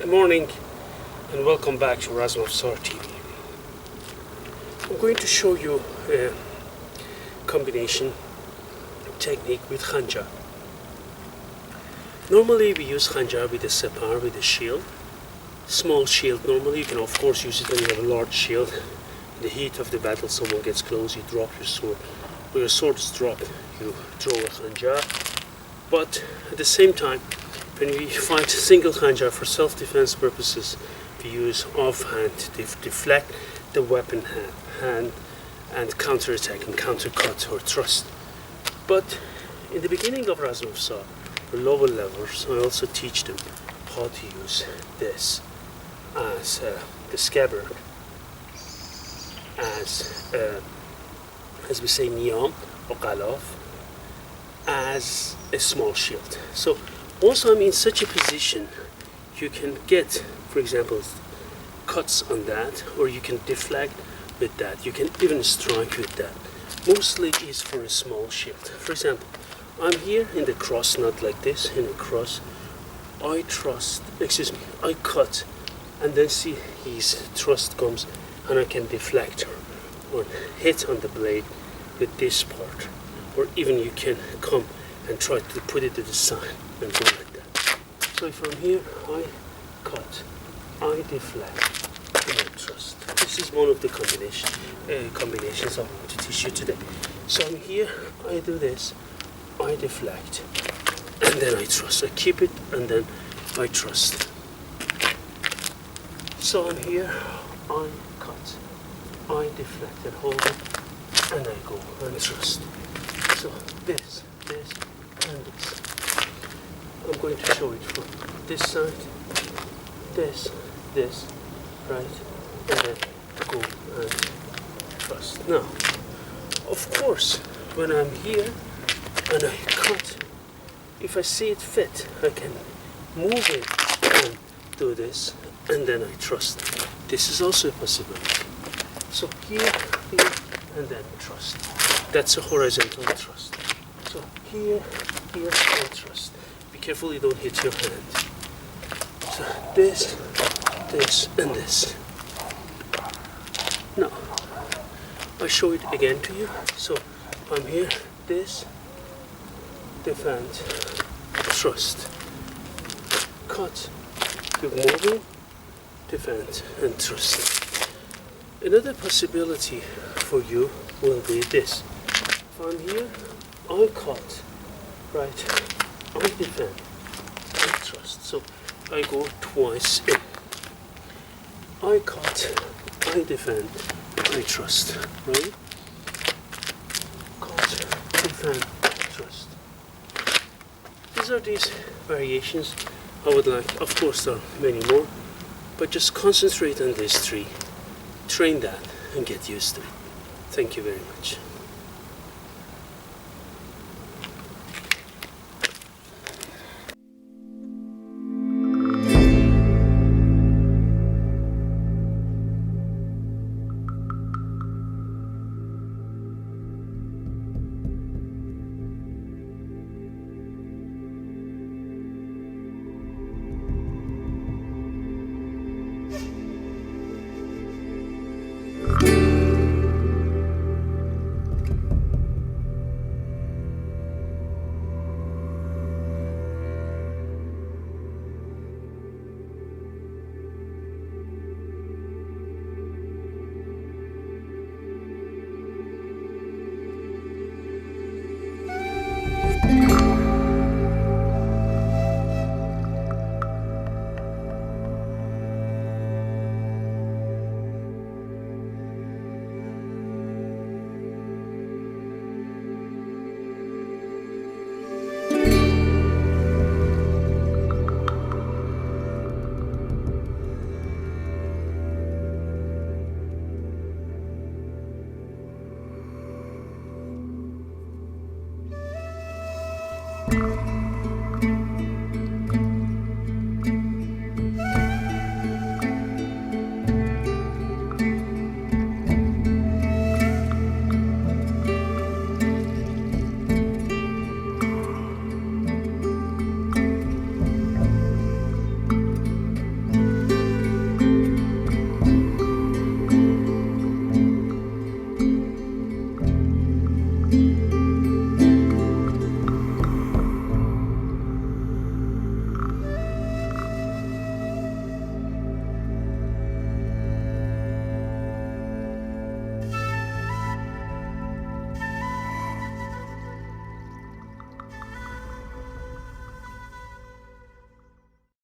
Good morning and welcome back to Razmov TV. I'm going to show you a combination technique with Khanjar. Normally we use Khanjar with a scabbard, with a shield. Small shield normally. You can of course use it when you have a large shield. In the heat of the battle, someone gets close, you drop your sword. When your sword is dropped, you throw a Khanjar. But at the same time, when we fight single Khanjar for self-defense purposes, we use offhand to deflect the weapon hand and counter-attack and counter-cut or thrust. But in the beginning of Razmov Saw, for lower levels, I also teach them how to use this as the scabbard, as we say niyam or qalaf, as a small shield. So once I'm in such a position, you can get, for example, cuts on that, or you can deflect with that. You can even strike with that. Mostly is for a small shield. For example, I'm here in the cross, not like this, in a cross. I cut, and then see his thrust comes, and I can deflect or hit on the blade with this part. Or even you can come and try to put it to the side and go like that. So if I'm here, I cut, I deflect, and I thrust. This is one of the combinations I want to teach you today. So I'm here, I do this, I deflect, and then I thrust. I keep it, and then I thrust. So I'm here, I cut, I deflect and hold it, and I go and thrust. So this, and this. I'm going to show it from this side, this, right, and then go and thrust. Now, of course, when I'm here and I cut, if I see it fit, I can move it and do this, and then I thrust. This is also a possibility. So here, and then thrust. That's a horizontal thrust. So here, and thrust. Be careful you don't hit your hand. So this, and this. Now, I show it again to you. So I'm here, this, defend, thrust, cut, keep moving, defend, and thrust. Another possibility for you will be this. If I'm here, I cut, right, I defend, I thrust. So I go twice in. I cut, I defend, I thrust, right? Cut, defend, thrust. These are these variations I would like. Of course there are many more, but just concentrate on these three. Train that and get used to it. Thank you very much. you.